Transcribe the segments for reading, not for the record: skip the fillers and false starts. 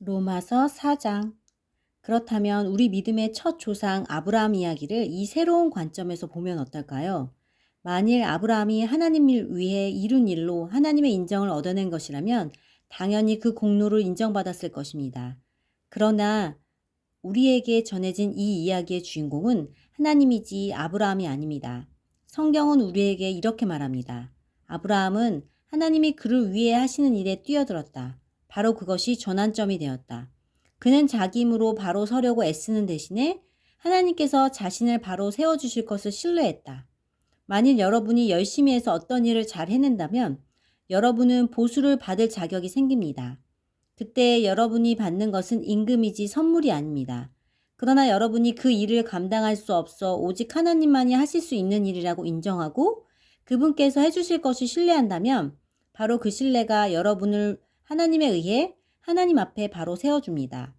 로마서 4장. 그렇다면 우리 믿음의 첫 조상 아브라함 이야기를 이 새로운 관점에서 보면 어떨까요? 만일 아브라함이 하나님을 위해 이룬 일로 하나님의 인정을 얻어낸 것이라면 당연히 그 공로를 인정받았을 것입니다. 그러나 우리에게 전해진 이 이야기의 주인공은 하나님이지 아브라함이 아닙니다. 성경은 우리에게 이렇게 말합니다. 아브라함은 하나님이 그를 위해 하시는 일에 뛰어들었다. 바로 그것이 전환점이 되었다. 그는 자기 힘으로 바로 서려고 애쓰는 대신에 하나님께서 자신을 바로 세워주실 것을 신뢰했다. 만일 여러분이 열심히 해서 어떤 일을 잘 해낸다면 여러분은 보수를 받을 자격이 생깁니다. 그때 여러분이 받는 것은 임금이지 선물이 아닙니다. 그러나 여러분이 그 일을 감당할 수 없어 오직 하나님만이 하실 수 있는 일이라고 인정하고 그분께서 해주실 것을 신뢰한다면 바로 그 신뢰가 여러분을 하나님에 의해 하나님 앞에 바로 세워줍니다.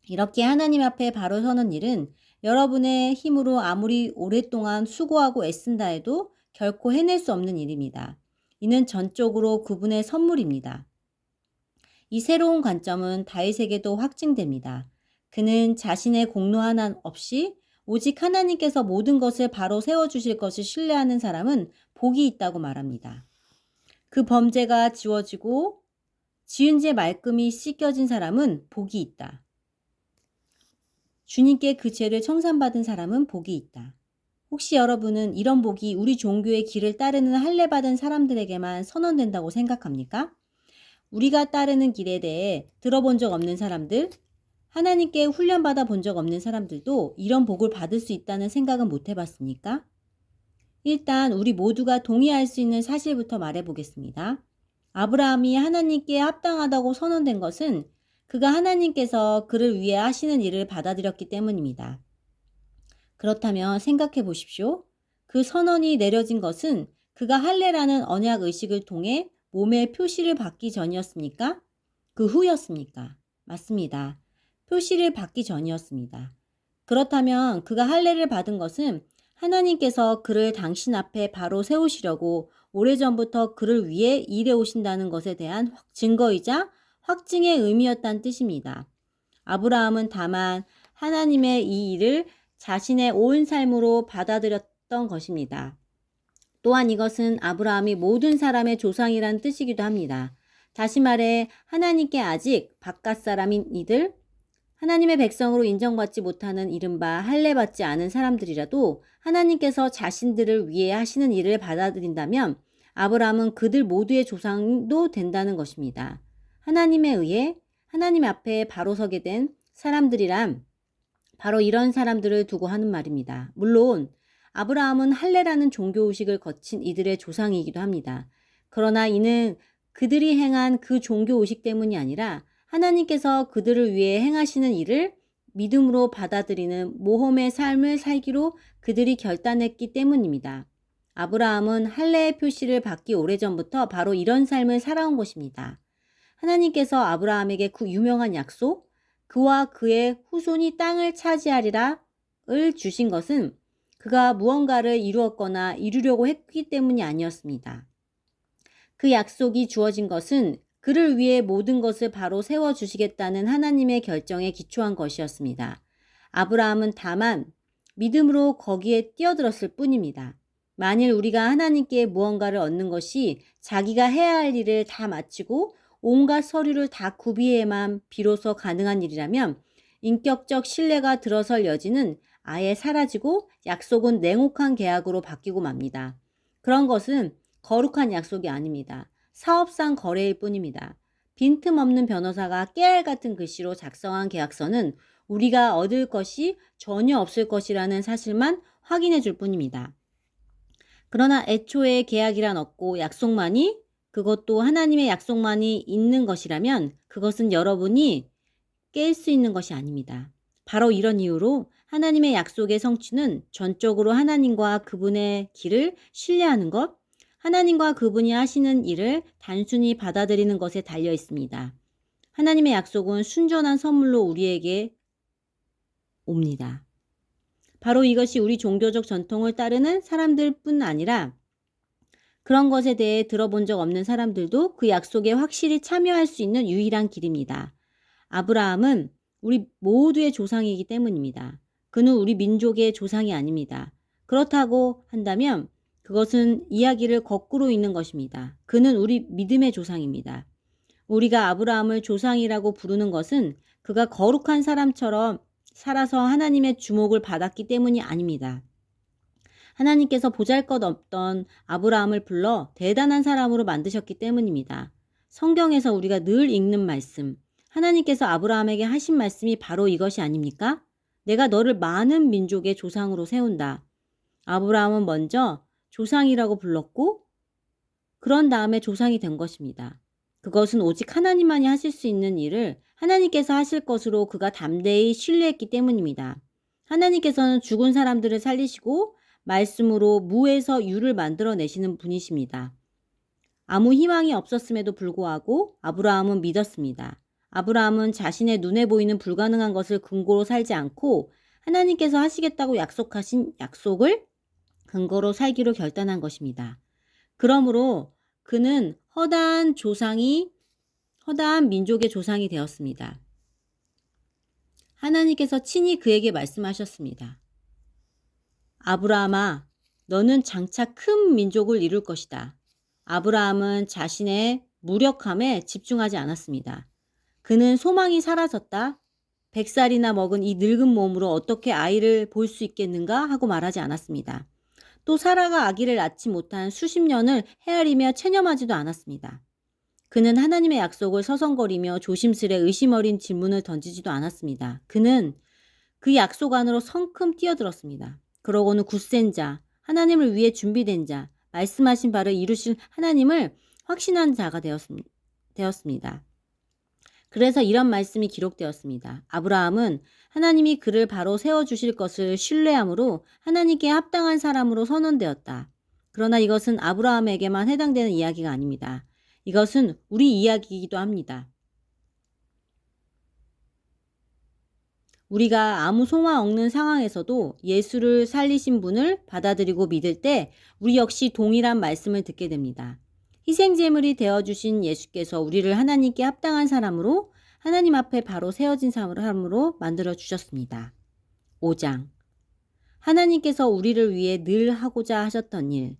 이렇게 하나님 앞에 바로 서는 일은 여러분의 힘으로 아무리 오랫동안 수고하고 애쓴다 해도 결코 해낼 수 없는 일입니다. 이는 전적으로 그분의 선물입니다. 이 새로운 관점은 다윗에게도 확증됩니다. 그는 자신의 공로 하나 없이 오직 하나님께서 모든 것을 바로 세워주실 것을 신뢰하는 사람은 복이 있다고 말합니다. 그 범죄가 지워지고 지은 죄 말끔히 씻겨진 사람은 복이 있다. 주님께 그 죄를 청산받은 사람은 복이 있다. 혹시 여러분은 이런 복이 우리 종교의 길을 따르는 할례받은 사람들에게만 선언된다고 생각합니까? 우리가 따르는 길에 대해 들어본 적 없는 사람들, 하나님께 훈련받아 본 적 없는 사람들도 이런 복을 받을 수 있다는 생각은 못 해봤습니까? 일단 우리 모두가 동의할 수 있는 사실부터 말해보겠습니다. 아브라함이 하나님께 합당하다고 선언된 것은 그가 하나님께서 그를 위해 하시는 일을 받아들였기 때문입니다. 그렇다면 생각해 보십시오. 그 선언이 내려진 것은 그가 할례라는 언약 의식을 통해 몸의 표시를 받기 전이었습니까? 그 후였습니까? 맞습니다. 표시를 받기 전이었습니다. 그렇다면 그가 할례를 받은 것은 하나님께서 그를 당신 앞에 바로 세우시려고 오래전부터 그를 위해 일해 오신다는 것에 대한 증거이자 확증의 의미였다는 뜻입니다. 아브라함은 다만 하나님의 이 일을 자신의 온 삶으로 받아들였던 것입니다. 또한 이것은 아브라함이 모든 사람의 조상이란 뜻이기도 합니다. 다시 말해 하나님께 아직 바깥 사람인 이들, 하나님의 백성으로 인정받지 못하는 이른바 할례받지 않은 사람들이라도 하나님께서 자신들을 위해 하시는 일을 받아들인다면 아브라함은 그들 모두의 조상도 된다는 것입니다. 하나님에 의해 하나님 앞에 바로 서게 된 사람들이란 바로 이런 사람들을 두고 하는 말입니다. 물론 아브라함은 할례라는 종교의식을 거친 이들의 조상이기도 합니다. 그러나 이는 그들이 행한 그 종교의식 때문이 아니라 하나님께서 그들을 위해 행하시는 일을 믿음으로 받아들이는 모험의 삶을 살기로 그들이 결단했기 때문입니다. 아브라함은 할례의 표시를 받기 오래전부터 바로 이런 삶을 살아온 것입니다. 하나님께서 아브라함에게 그 유명한 약속, 그와 그의 후손이 땅을 차지하리라를 주신 것은 그가 무언가를 이루었거나 이루려고 했기 때문이 아니었습니다. 그 약속이 주어진 것은 그를 위해 모든 것을 바로 세워주시겠다는 하나님의 결정에 기초한 것이었습니다. 아브라함은 다만 믿음으로 거기에 뛰어들었을 뿐입니다. 만일 우리가 하나님께 무언가를 얻는 것이 자기가 해야 할 일을 다 마치고 온갖 서류를 다 구비해야만 비로소 가능한 일이라면 인격적 신뢰가 들어설 여지는 아예 사라지고 약속은 냉혹한 계약으로 바뀌고 맙니다. 그런 것은 거룩한 약속이 아닙니다. 사업상 거래일 뿐입니다. 빈틈없는 변호사가 깨알 같은 글씨로 작성한 계약서는 우리가 얻을 것이 전혀 없을 것이라는 사실만 확인해 줄 뿐입니다. 그러나 애초에 계약이란 없고 약속만이, 그것도 하나님의 약속만이 있는 것이라면 그것은 여러분이 깰 수 있는 것이 아닙니다. 바로 이런 이유로 하나님의 약속의 성취는 전적으로 하나님과 그분의 길을 신뢰하는 것, 하나님과 그분이 하시는 일을 단순히 받아들이는 것에 달려 있습니다. 하나님의 약속은 순전한 선물로 우리에게 옵니다. 바로 이것이 우리 종교적 전통을 따르는 사람들뿐 아니라 그런 것에 대해 들어본 적 없는 사람들도 그 약속에 확실히 참여할 수 있는 유일한 길입니다. 아브라함은 우리 모두의 조상이기 때문입니다. 그는 우리 민족의 조상이 아닙니다. 그렇다고 한다면 그것은 이야기를 거꾸로 읽는 것입니다. 그는 우리 믿음의 조상입니다. 우리가 아브라함을 조상이라고 부르는 것은 그가 거룩한 사람처럼 살아서 하나님의 주목을 받았기 때문이 아닙니다. 하나님께서 보잘것없던 아브라함을 불러 대단한 사람으로 만드셨기 때문입니다. 성경에서 우리가 늘 읽는 말씀, 하나님께서 아브라함에게 하신 말씀이 바로 이것이 아닙니까? 내가 너를 많은 민족의 조상으로 세운다. 아브라함은 먼저 조상이라고 불렀고 그런 다음에 조상이 된 것입니다. 그것은 오직 하나님만이 하실 수 있는 일을 하나님께서 하실 것으로 그가 담대히 신뢰했기 때문입니다. 하나님께서는 죽은 사람들을 살리시고 말씀으로 무에서 유를 만들어내시는 분이십니다. 아무 희망이 없었음에도 불구하고 아브라함은 믿었습니다. 아브라함은 자신의 눈에 보이는 불가능한 것을 근거로 살지 않고 하나님께서 하시겠다고 약속하신 약속을 근거로 살기로 결단한 것입니다. 그러므로 그는 허다한 민족의 조상이 되었습니다. 하나님께서 친히 그에게 말씀하셨습니다. 아브라함아, 너는 장차 큰 민족을 이룰 것이다. 아브라함은 자신의 무력함에 집중하지 않았습니다. 그는 소망이 사라졌다. 100살이나 먹은 이 늙은 몸으로 어떻게 아이를 볼 수 있겠는가 하고 말하지 않았습니다. 또 사라가 아기를 낳지 못한 수십 년을 헤아리며 체념하지도 않았습니다. 그는 하나님의 약속을 서성거리며 조심스레 의심 어린 질문을 던지지도 않았습니다. 그는 그 약속 안으로 성큼 뛰어들었습니다. 그러고는 굳센 자, 하나님을 위해 준비된 자, 말씀하신 바를 이루실 하나님을 확신한 자가 되었습니다. 그래서 이런 말씀이 기록되었습니다. 아브라함은 하나님이 그를 바로 세워주실 것을 신뢰함으로 하나님께 합당한 사람으로 선언되었다. 그러나 이것은 아브라함에게만 해당되는 이야기가 아닙니다. 이것은 우리 이야기이기도 합니다. 우리가 아무 소망 없는 상황에서도 예수를 살리신 분을 받아들이고 믿을 때 우리 역시 동일한 말씀을 듣게 됩니다. 희생제물이 되어주신 예수께서 우리를 하나님께 합당한 사람으로 하나님 앞에 바로 세워진 사람으로 만들어 주셨습니다. 5장. 하나님께서 우리를 위해 늘 하고자 하셨던 일,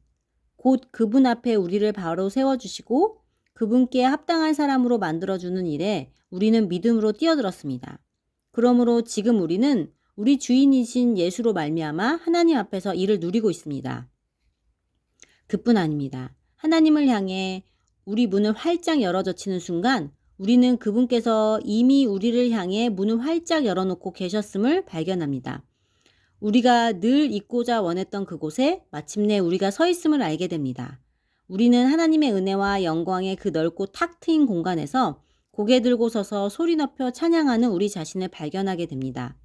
곧 그분 앞에 우리를 바로 세워주시고 그분께 합당한 사람으로 만들어주는 일에 우리는 믿음으로 뛰어들었습니다. 그러므로 지금 우리는 우리 주인이신 예수로 말미암아 하나님 앞에서 이를 누리고 있습니다. 그뿐 아닙니다. 하나님을 향해 우리 문을 활짝 열어젖히는 순간 우리는 그분께서 이미 우리를 향해 문을 활짝 열어놓고 계셨음을 발견합니다. 우리가 늘 있고자 원했던 그곳에 마침내 우리가 서 있음을 알게 됩니다. 우리는 하나님의 은혜와 영광의 그 넓고 탁 트인 공간에서 고개 들고 서서 소리 높여 찬양하는 우리 자신을 발견하게 됩니다.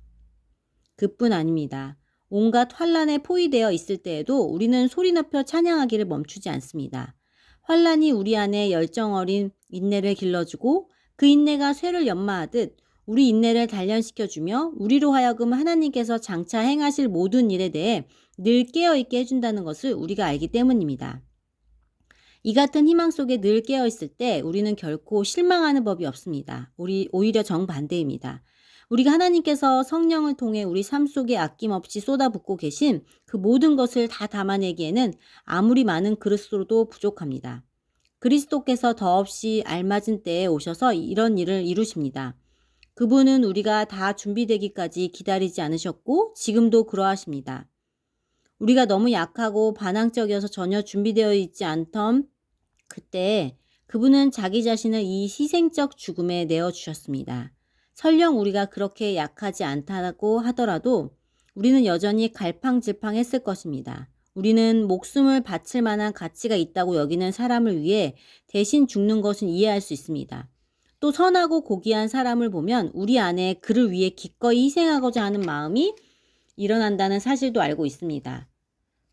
그뿐 아닙니다. 온갖 환란에 포위되어 있을 때에도 우리는 소리 높여 찬양하기를 멈추지 않습니다. 환란이 우리 안에 열정 어린 인내를 길러주고 그 인내가 쇠를 연마하듯 우리 인내를 단련시켜주며 우리로 하여금 하나님께서 장차 행하실 모든 일에 대해 늘 깨어있게 해준다는 것을 우리가 알기 때문입니다. 이 같은 희망 속에 늘 깨어있을 때 우리는 결코 실망하는 법이 없습니다. 오히려 정반대입니다. 우리가 하나님께서 성령을 통해 우리 삶 속에 아낌없이 쏟아붓고 계신 그 모든 것을 다 담아내기에는 아무리 많은 그릇으로도 부족합니다. 그리스도께서 더없이 알맞은 때에 오셔서 이런 일을 이루십니다. 그분은 우리가 다 준비되기까지 기다리지 않으셨고 지금도 그러하십니다. 우리가 너무 약하고 반항적이어서 전혀 준비되어 있지 않던 그때 그분은 자기 자신을 이 희생적 죽음에 내어주셨습니다. 설령 우리가 그렇게 약하지 않다고 하더라도 우리는 여전히 갈팡질팡했을 것입니다. 우리는 목숨을 바칠 만한 가치가 있다고 여기는 사람을 위해 대신 죽는 것은 이해할 수 있습니다. 또 선하고 고귀한 사람을 보면 우리 안에 그를 위해 기꺼이 희생하고자 하는 마음이 일어난다는 사실도 알고 있습니다.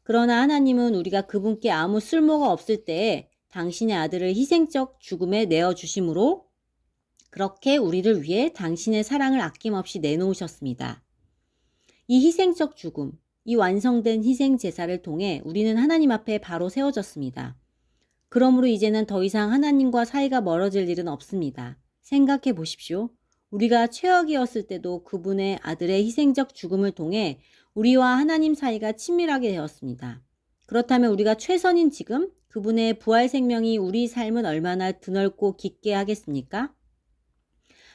그러나 하나님은 우리가 그분께 아무 쓸모가 없을 때에 당신의 아들을 희생적 죽음에 내어주심으로 그렇게 우리를 위해 당신의 사랑을 아낌없이 내놓으셨습니다. 이 희생적 죽음, 이 완성된 희생 제사를 통해 우리는 하나님 앞에 바로 세워졌습니다. 그러므로 이제는 더 이상 하나님과 사이가 멀어질 일은 없습니다. 생각해 보십시오. 우리가 최악이었을 때도 그분의 아들의 희생적 죽음을 통해 우리와 하나님 사이가 친밀하게 되었습니다. 그렇다면 우리가 최선인 지금 그분의 부활 생명이 우리 삶은 얼마나 드넓고 깊게 하겠습니까?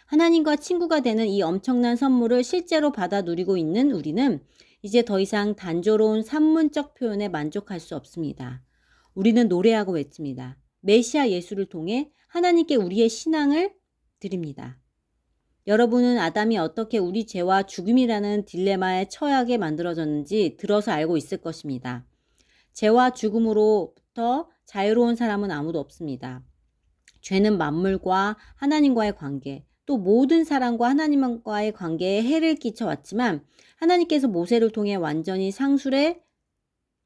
하나님과 친구가 되는 이 엄청난 선물을 실제로 받아 누리고 있는 우리는 이제 더 이상 단조로운 산문적 표현에 만족할 수 없습니다. 우리는 노래하고 외칩니다. 메시아 예수를 통해 하나님께 우리의 신앙을 드립니다. 여러분은 아담이 어떻게 우리 죄와 죽음이라는 딜레마에 처하게 만들어졌는지 들어서 알고 있을 것입니다. 죄와 죽음으로부터 자유로운 사람은 아무도 없습니다. 죄는 만물과 하나님과의 관계, 또 모든 사람과 하나님과의 관계에 해를 끼쳐왔지만 하나님께서 모세를 통해 완전히 상술해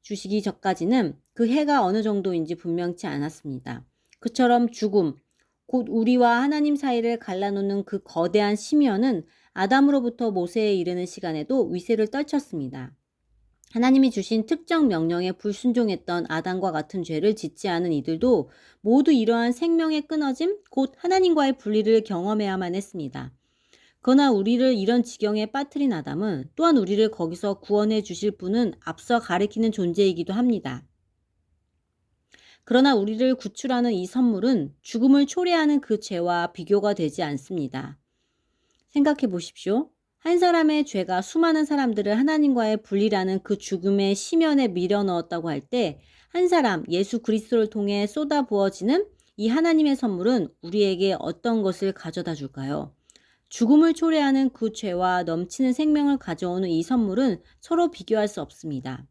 주시기 전까지는 그 해가 어느 정도인지 분명치 않았습니다. 그처럼 죽음, 곧 우리와 하나님 사이를 갈라놓는 그 거대한 심연은 아담으로부터 모세에 이르는 시간에도 위세를 떨쳤습니다. 하나님이 주신 특정 명령에 불순종했던 아담과 같은 죄를 짓지 않은 이들도 모두 이러한 생명의 끊어짐, 곧 하나님과의 분리를 경험해야만 했습니다. 그러나 우리를 이런 지경에 빠뜨린 아담은 또한 우리를 거기서 구원해 주실 분은 앞서 가리키는 존재이기도 합니다. 그러나 우리를 구출하는 이 선물은 죽음을 초래하는 그 죄와 비교가 되지 않습니다. 생각해 보십시오. 한 사람의 죄가 수많은 사람들을 하나님과의 분리라는 그 죽음의 심연에 밀어넣었다고 할 때 한 사람 예수 그리스도를 통해 쏟아 부어지는 이 하나님의 선물은 우리에게 어떤 것을 가져다 줄까요? 죽음을 초래하는 그 죄와 넘치는 생명을 가져오는 이 선물은 서로 비교할 수 없습니다.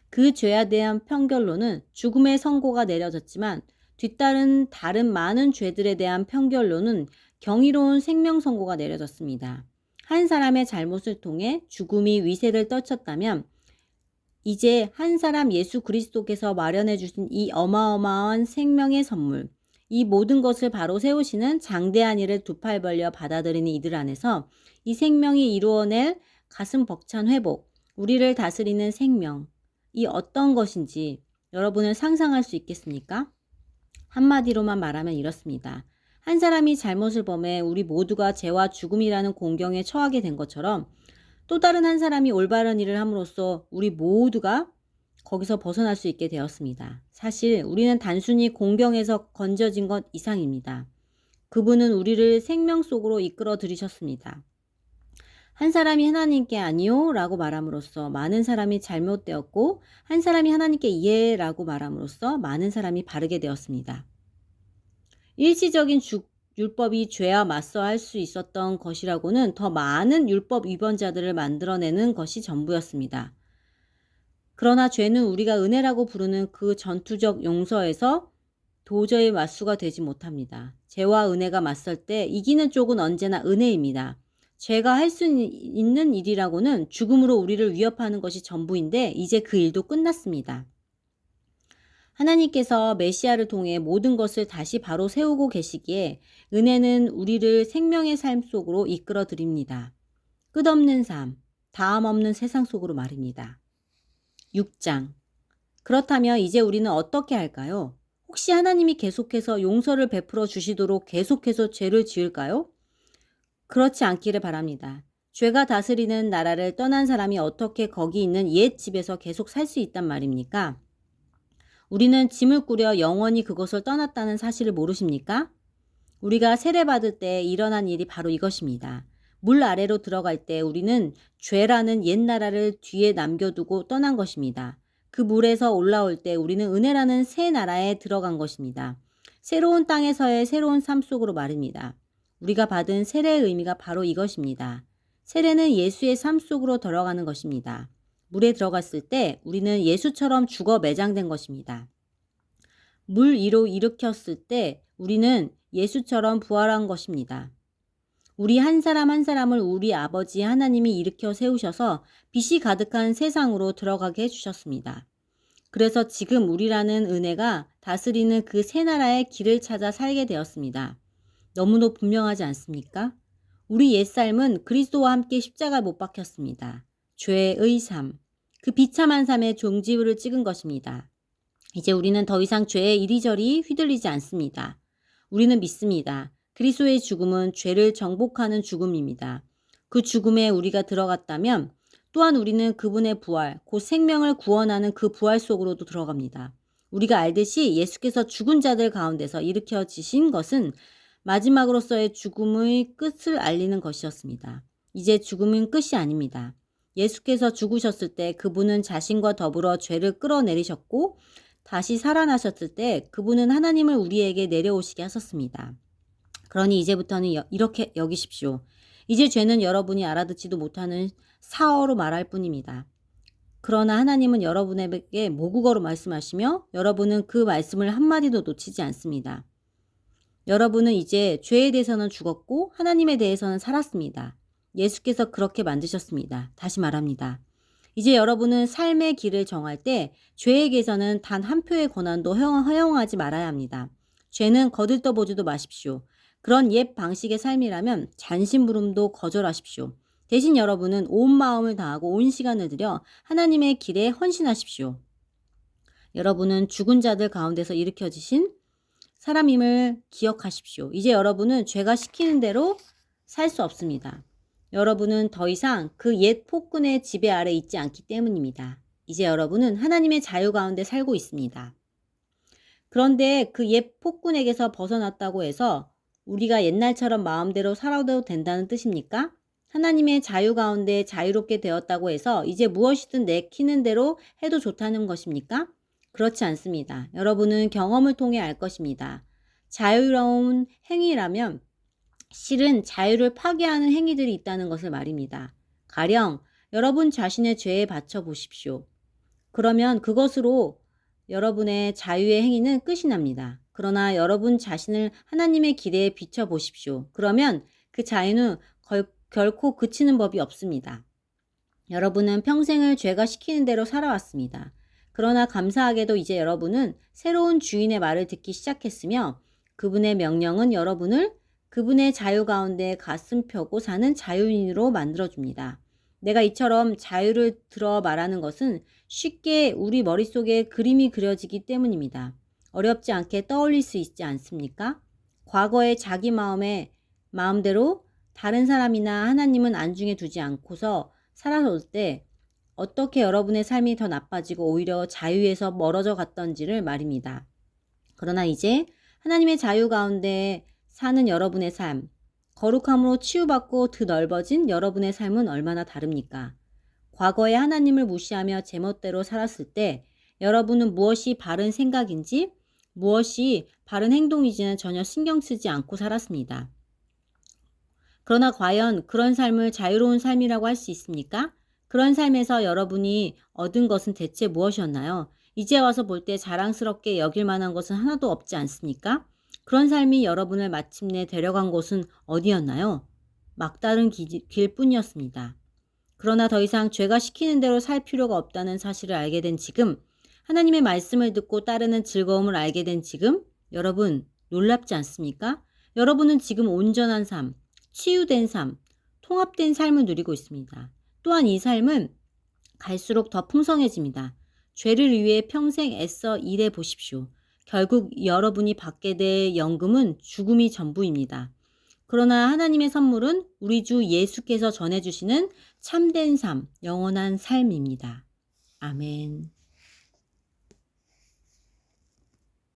그 죄에 대한 판결로는 죽음의 선고가 내려졌지만 뒤따른 다른 많은 죄들에 대한 판결로는 경이로운 생명 선고가 내려졌습니다. 한 사람의 잘못을 통해 죽음이 위세를 떨쳤다면 이제 한 사람 예수 그리스도께서 마련해 주신 이 어마어마한 생명의 선물, 이 모든 것을 바로 세우시는 장대한 일을 두 팔 벌려 받아들이는 이들 안에서 이 생명이 이루어낼 가슴 벅찬 회복, 우리를 다스리는 생명, 이 어떤 것인지 여러분은 상상할 수 있겠습니까? 한마디로만 말하면 이렇습니다. 한 사람이 잘못을 범해 우리 모두가 죄와 죽음이라는 공경에 처하게 된 것처럼 또 다른 한 사람이 올바른 일을 함으로써 우리 모두가 거기서 벗어날 수 있게 되었습니다. 사실 우리는 단순히 공경에서 건져진 것 이상입니다. 그분은 우리를 생명 속으로 이끌어 들이셨습니다. 한 사람이 하나님께 아니요 라고 말함으로써 많은 사람이 잘못되었고 한 사람이 하나님께 예 라고 말함으로써 많은 사람이 바르게 되었습니다. 일시적인 율법이 죄와 맞서 할 수 있었던 것이라고는 더 많은 율법 위반자들을 만들어내는 것이 전부였습니다. 그러나 죄는 우리가 은혜라고 부르는 그 전투적 용서에서 도저히 맞수가 되지 못합니다. 죄와 은혜가 맞설 때 이기는 쪽은 언제나 은혜입니다. 죄가 할 수 있는 일이라고는 죽음으로 우리를 위협하는 것이 전부인데 이제 그 일도 끝났습니다. 하나님께서 메시아를 통해 모든 것을 다시 바로 세우고 계시기에 은혜는 우리를 생명의 삶 속으로 이끌어 드립니다. 끝없는 삶, 다음 없는 세상 속으로 말입니다. 6장. 그렇다면 이제 우리는 어떻게 할까요? 혹시 하나님이 계속해서 용서를 베풀어 주시도록 계속해서 죄를 지을까요? 그렇지 않기를 바랍니다. 죄가 다스리는 나라를 떠난 사람이 어떻게 거기 있는 옛 집에서 계속 살 수 있단 말입니까? 우리는 짐을 꾸려 영원히 그것을 떠났다는 사실을 모르십니까? 우리가 세례받을 때 일어난 일이 바로 이것입니다. 물 아래로 들어갈 때 우리는 죄라는 옛 나라를 뒤에 남겨두고 떠난 것입니다. 그 물에서 올라올 때 우리는 은혜라는 새 나라에 들어간 것입니다. 새로운 땅에서의 새로운 삶 속으로 말입니다. 우리가 받은 세례의 의미가 바로 이것입니다. 세례는 예수의 삶 속으로 들어가는 것입니다. 물에 들어갔을 때 우리는 예수처럼 죽어 매장된 것입니다. 물 위로 일으켰을 때 우리는 예수처럼 부활한 것입니다. 우리 한 사람 한 사람을 우리 아버지 하나님이 일으켜 세우셔서 빛이 가득한 세상으로 들어가게 해주셨습니다. 그래서 지금 우리라는 은혜가 다스리는 그 새 나라의 길을 찾아 살게 되었습니다. 너무도 분명하지 않습니까? 우리 옛삶은 그리스도와 함께 십자가에 못 박혔습니다. 죄의 삶, 그 비참한 삶의 종지부를 찍은 것입니다. 이제 우리는 더 이상 죄에 이리저리 휘둘리지 않습니다. 우리는 믿습니다. 그리스도의 죽음은 죄를 정복하는 죽음입니다. 그 죽음에 우리가 들어갔다면 또한 우리는 그분의 부활, 곧 생명을 구원하는 그 부활 속으로도 들어갑니다. 우리가 알듯이 예수께서 죽은 자들 가운데서 일으켜지신 것은 마지막으로서의 죽음의 끝을 알리는 것이었습니다. 이제 죽음은 끝이 아닙니다. 예수께서 죽으셨을 때 그분은 자신과 더불어 죄를 끌어내리셨고 다시 살아나셨을 때 그분은 하나님을 우리에게 내려오시게 하셨습니다. 그러니 이제부터는 이렇게 여기십시오. 이제 죄는 여러분이 알아듣지도 못하는 사어로 말할 뿐입니다. 그러나 하나님은 여러분에게 모국어로 말씀하시며 여러분은 그 말씀을 한마디도 놓치지 않습니다. 여러분은 이제 죄에 대해서는 죽었고 하나님에 대해서는 살았습니다. 예수께서 그렇게 만드셨습니다. 다시 말합니다. 이제 여러분은 삶의 길을 정할 때 죄에게서는 단 한 표의 권한도 허용하지 말아야 합니다. 죄는 거들떠보지도 마십시오. 그런 옛 방식의 삶이라면 잔심부름도 거절하십시오. 대신 여러분은 온 마음을 다하고 온 시간을 들여 하나님의 길에 헌신하십시오. 여러분은 죽은 자들 가운데서 일으켜지신 사람임을 기억하십시오. 이제 여러분은 죄가 시키는 대로 살 수 없습니다. 여러분은 더 이상 그 옛 폭군의 지배 아래 있지 않기 때문입니다. 이제 여러분은 하나님의 자유 가운데 살고 있습니다. 그런데 그 옛 폭군에게서 벗어났다고 해서 우리가 옛날처럼 마음대로 살아도 된다는 뜻입니까? 하나님의 자유 가운데 자유롭게 되었다고 해서 이제 무엇이든 내키는 대로 해도 좋다는 것입니까? 그렇지 않습니다. 여러분은 경험을 통해 알 것입니다. 자유로운 행위라면 실은 자유를 파괴하는 행위들이 있다는 것을 말입니다. 가령 여러분 자신의 죄에 받쳐 보십시오. 그러면 그것으로 여러분의 자유의 행위는 끝이 납니다. 그러나 여러분 자신을 하나님의 길에 비춰 보십시오. 그러면 그 자유는 결코 그치는 법이 없습니다. 여러분은 평생을 죄가 시키는 대로 살아왔습니다. 그러나 감사하게도 이제 여러분은 새로운 주인의 말을 듣기 시작했으며 그분의 명령은 여러분을 그분의 자유 가운데 가슴 펴고 사는 자유인으로 만들어줍니다. 내가 이처럼 자유를 들어 말하는 것은 쉽게 우리 머릿속에 그림이 그려지기 때문입니다. 어렵지 않게 떠올릴 수 있지 않습니까? 과거에 자기 마음대로 다른 사람이나 하나님은 안중에 두지 않고서 살아올 때 어떻게 여러분의 삶이 더 나빠지고 오히려 자유에서 멀어져 갔던지를 말입니다. 그러나 이제 하나님의 자유 가운데 사는 여러분의 삶, 거룩함으로 치유받고 더 넓어진 여러분의 삶은 얼마나 다릅니까? 과거에 하나님을 무시하며 제멋대로 살았을 때 여러분은 무엇이 바른 생각인지 무엇이 바른 행동인지는 전혀 신경 쓰지 않고 살았습니다. 그러나 과연 그런 삶을 자유로운 삶이라고 할 수 있습니까? 그런 삶에서 여러분이 얻은 것은 대체 무엇이었나요? 이제 와서 볼 때 자랑스럽게 여길 만한 것은 하나도 없지 않습니까? 그런 삶이 여러분을 마침내 데려간 곳은 어디였나요? 막다른 길뿐이었습니다. 그러나 더 이상 죄가 시키는 대로 살 필요가 없다는 사실을 알게 된 지금, 하나님의 말씀을 듣고 따르는 즐거움을 알게 된 지금, 여러분 놀랍지 않습니까? 여러분은 지금 온전한 삶, 치유된 삶, 통합된 삶을 누리고 있습니다. 또한 이 삶은 갈수록 더 풍성해집니다. 죄를 위해 평생 애써 일해 보십시오. 결국 여러분이 받게 될 연금은 죽음이 전부입니다. 그러나 하나님의 선물은 우리 주 예수께서 전해주시는 참된 삶, 영원한 삶입니다. 아멘.